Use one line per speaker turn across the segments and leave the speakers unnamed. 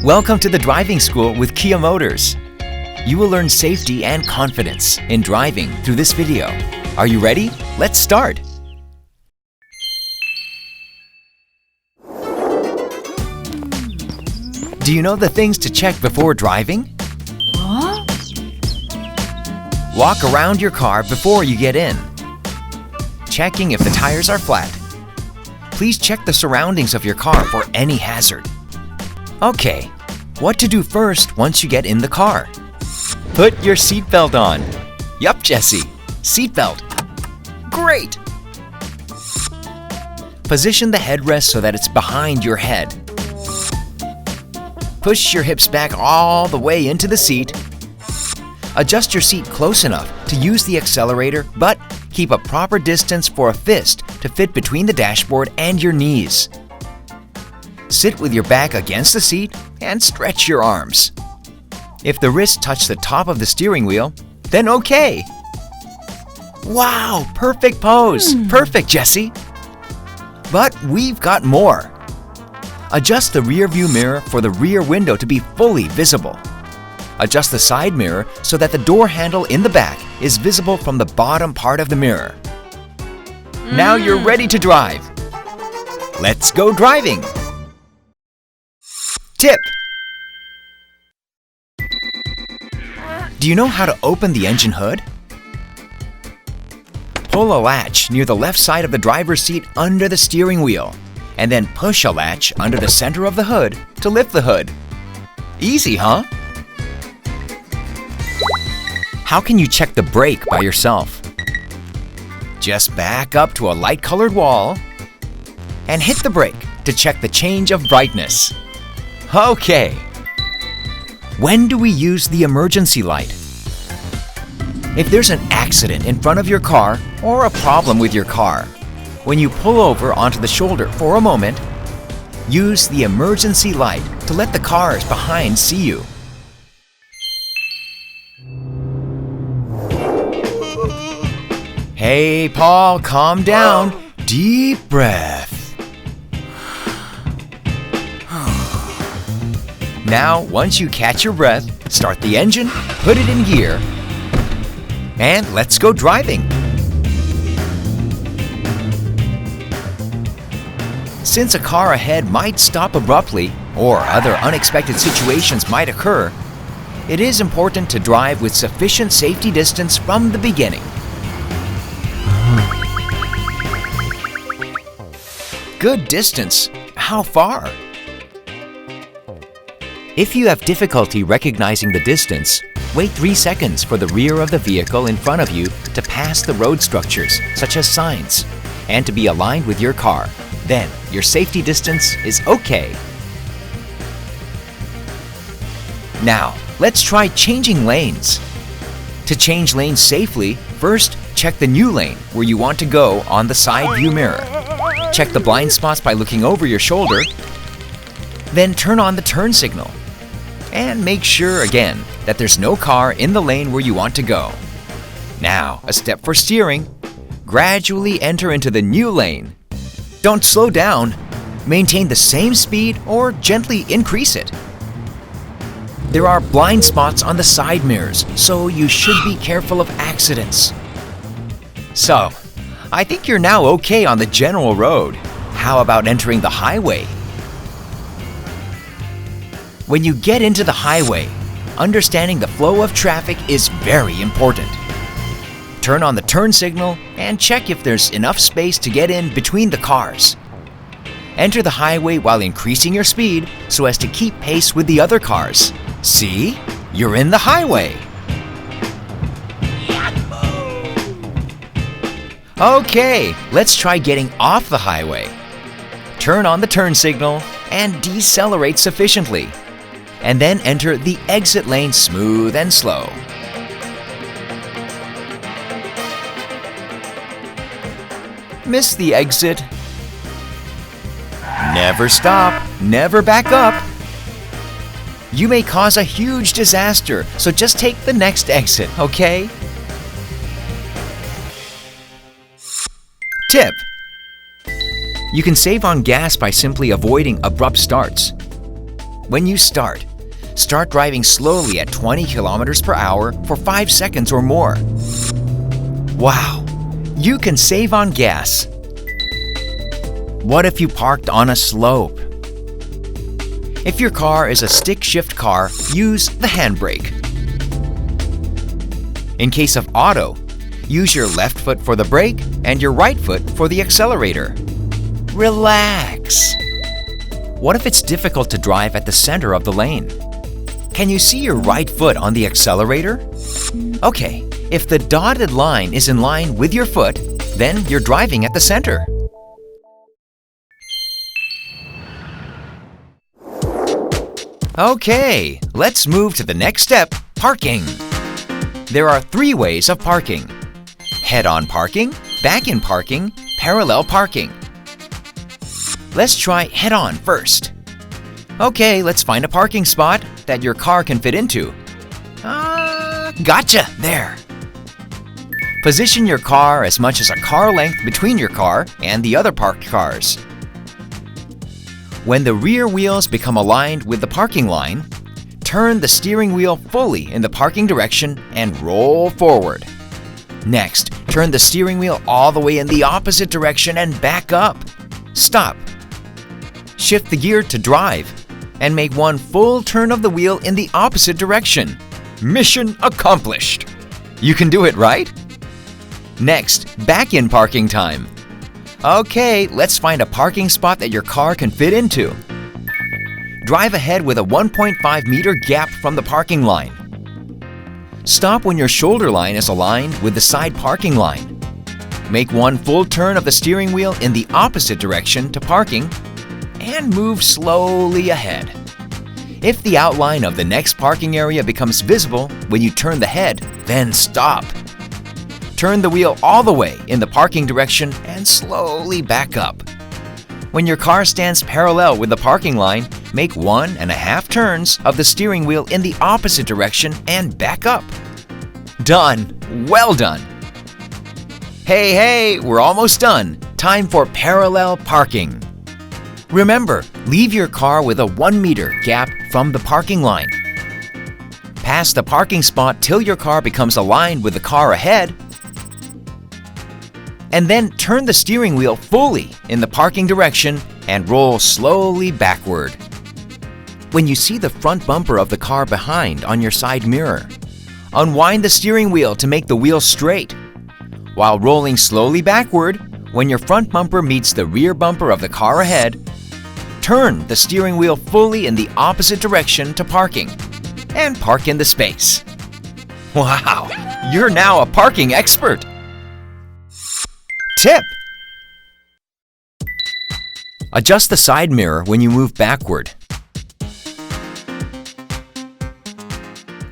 Welcome to the driving school with Kia Motors. You will learn safety and confidence in driving through this video. Are you ready? Let's start. Do you know the things to check before driving?
Huh?
Walk around your car before you get in. Checking if the tires are flat. Please check the surroundings of your car for any hazard. Okay, what to do first once you get in the car? Put your seatbelt on. Yup, Jesse, seatbelt. Great! Position the headrest so that it's behind your head. Push your hips back all the way into the seat. Adjust your seat close enough to use the accelerator, but keep a proper distance for a fist to fit between the dashboard and your knees. Sit with your back against the seat and stretch your arms. If the wrists touch the top of the steering wheel, then okay. Wow, perfect pose. Perfect, Jesse. But we've got more. Adjust the rear view mirror for the rear window to be fully visible. Adjust the side mirror so that the door handle in the back is visible from the bottom part of the mirror. Now you're ready to drive. Let's go driving. Tip. Do you know how to open the engine hood? Pull a latch near the left side of the driver's seat under the steering wheel, and then push a latch under the center of the hood to lift the hood. Easy, huh? How can you check the brake by yourself? Just back up to a light-colored wall and hit the brake to check the change of brightness. Okay. When do we use the emergency light? If there's an accident in front of your car or a problem with your car, when you pull over onto the shoulder for a moment, use the emergency light to let the cars behind see you. Hey, Paul, calm down. Deep breath. Now, once you catch your breath, start the engine, put it in gear, and let's go driving. Since a car ahead might stop abruptly or other unexpected situations might occur, it is important to drive with sufficient safety distance from the beginning. Good distance. How far? If you have difficulty recognizing the distance, wait 3 seconds for the rear of the vehicle in front of you to pass the road structures, such as signs, and to be aligned with your car. Then, your safety distance is okay. Now, let's try changing lanes. To change lanes safely, first check the new lane where you want to go on the side view mirror. Check the blind spots by looking over your shoulder. Then turn on the turn signal. And make sure again that there's no car in the lane where you want to go. Now, a step for steering. Gradually enter into the new lane. Don't slow down. Maintain the same speed or gently increase it. There are blind spots on the side mirrors, so you should be careful of accidents. So, I think you're now okay on the general road. How about entering the highway? When you get into the highway, understanding the flow of traffic is very important. Turn on the turn signal and check if there's enough space to get in between the cars. Enter the highway while increasing your speed so as to keep pace with the other cars. See? You're in the highway. Okay, let's try getting off the highway. Turn on the turn signal and decelerate sufficiently. And then enter the exit lane smooth and slow. Miss the exit. Never stop, never back up. You may cause a huge disaster, so just take the next exit, okay? Tip. You can save on gas by simply avoiding abrupt starts. when you start. Start driving slowly at 20 kilometers per hour for 5 seconds or more. Wow! You can save on gas. What if you parked on a slope? If your car is a stick-shift car, use the handbrake. In case of auto, use your left foot for the brake and your right foot for the accelerator. Relax! What if it's difficult to drive at the center of the lane? Can you see your right foot on the accelerator? Okay, if the dotted line is in line with your foot, then you're driving at the center. Okay, let's move to the next step, parking. There are 3 ways of parking: head-on parking, back-in parking, parallel parking. Let's try head-on first. Okay, let's find a parking spot that your car can fit into. Gotcha! There! Position your car as much as a car length between your car and the other parked cars. When the rear wheels become aligned with the parking line, turn the steering wheel fully in the parking direction and roll forward. Next, turn the steering wheel all the way in the opposite direction and back up. Stop. Shift the gear to drive and make one full turn of the wheel in the opposite direction. Mission accomplished! You can do it, right? Next, back-in parking time. Okay, let's find a parking spot that your car can fit into. Drive ahead with a 1.5 meter gap from the parking line. Stop when your shoulder line is aligned with the side parking line. Make one full turn of the steering wheel in the opposite direction to parking and move slowly ahead. If the outline of the next parking area becomes visible when you turn the head, then stop. Turn the wheel all the way in the parking direction and slowly back up. When your car stands parallel with the parking line, make 1.5 turns of the steering wheel in the opposite direction and back up. Done! Well done! Hey, we're almost done. Time for parallel parking. Remember, leave your car with a 1 meter gap from the parking line. Pass the parking spot till your car becomes aligned with the car ahead, and then turn the steering wheel fully in the parking direction and roll slowly backward. When you see the front bumper of the car behind on your side mirror, unwind the steering wheel to make the wheel straight. While rolling slowly backward, when your front bumper meets the rear bumper of the car ahead, turn the steering wheel fully in the opposite direction to parking and park in the space. Wow, you're now a parking expert! Tip: adjust the side mirror when you move backward.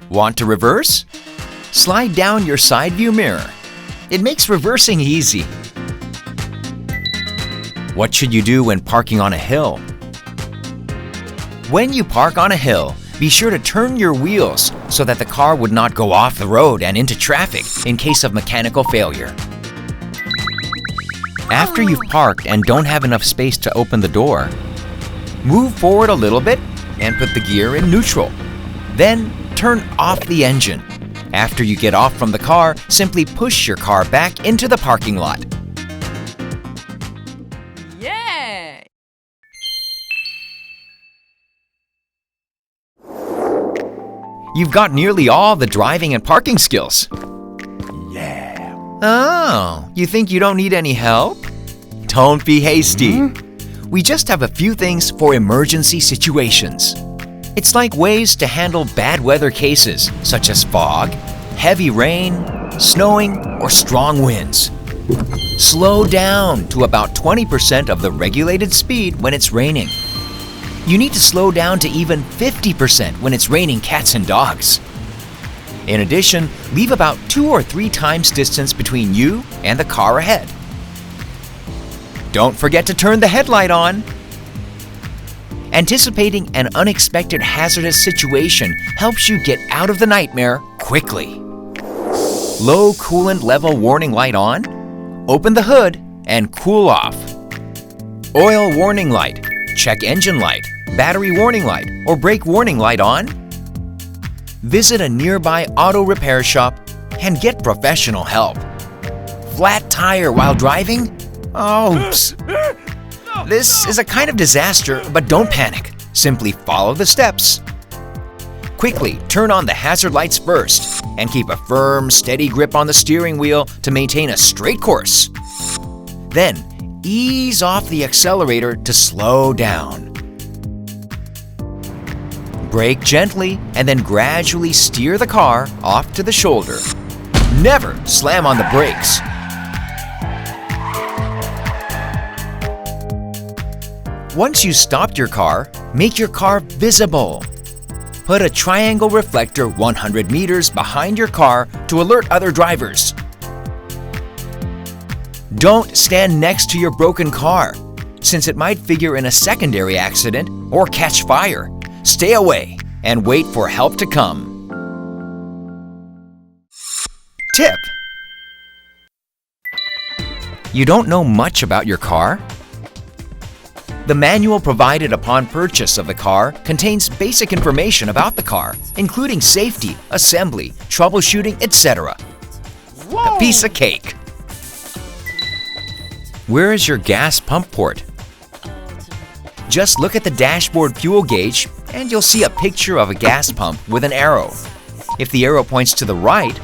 Want to reverse? Slide down your side view mirror. It makes reversing easy. What should you do when parking on a hill? When you park on a hill, be sure to turn your wheels so that the car would not go off the road and into traffic in case of mechanical failure. After you've parked and don't have enough space to open the door, move forward a little bit and put the gear in neutral. Then turn off the engine. After you get off from the car, simply push your car back into the parking lot.
Yeah!
You've got nearly all the driving and parking skills. Oh, you think you don't need any help? Don't be hasty. We just have a few things for emergency situations. It's like ways to handle bad weather cases such as fog, heavy rain, snowing, or strong winds. Slow down to about 20% of the regulated speed when it's raining. You need to slow down to even 50% when it's raining cats and dogs. In addition, leave about 2 or 3 times distance between you and the car ahead. Don't forget to turn the headlight on. Anticipating an unexpected hazardous situation helps you get out of the nightmare quickly. Low coolant level warning light on. Open the hood and cool off. Oil warning light. Check engine light. battery warning light or brake warning light on? Visit a nearby auto repair shop and get professional help. Flat tire while driving? Oops! This is a kind of disaster, but don't panic. Simply follow the steps. Quickly turn on the hazard lights first and keep a firm, steady grip on the steering wheel to maintain a straight course. Then, ease off the accelerator to slow down. Brake gently and then gradually steer the car off to the shoulder. Never slam on the brakes. Once you stopped your car, make your car visible. Put a triangle reflector 100 meters behind your car to alert other drivers. Don't stand next to your broken car, since it might figure in a secondary accident or catch fire. Stay away and wait for help to come. Tip: you don't know much about your car? The manual provided upon purchase of the car contains basic information about the car, including safety, assembly, troubleshooting, etc. A piece of cake. Where is your gas pump port? Just look at the dashboard fuel gauge and you'll see a picture of a gas pump with an arrow. If the arrow points to the right,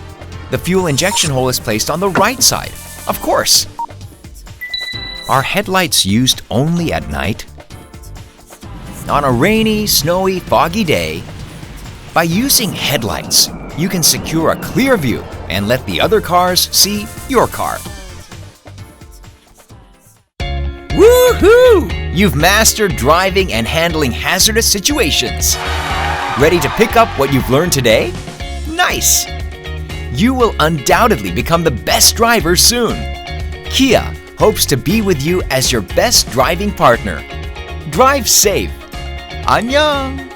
the fuel injection hole is placed on the right side. Of course! Are headlights used only at night? On a rainy, snowy, foggy day, by using headlights, you can secure a clear view and let the other cars see your car. Woohoo! You've mastered driving and handling hazardous situations. Ready to pick up what you've learned today? Nice! You will undoubtedly become the best driver soon. Kia hopes to be with you as your best driving partner. Drive safe. Annyeong!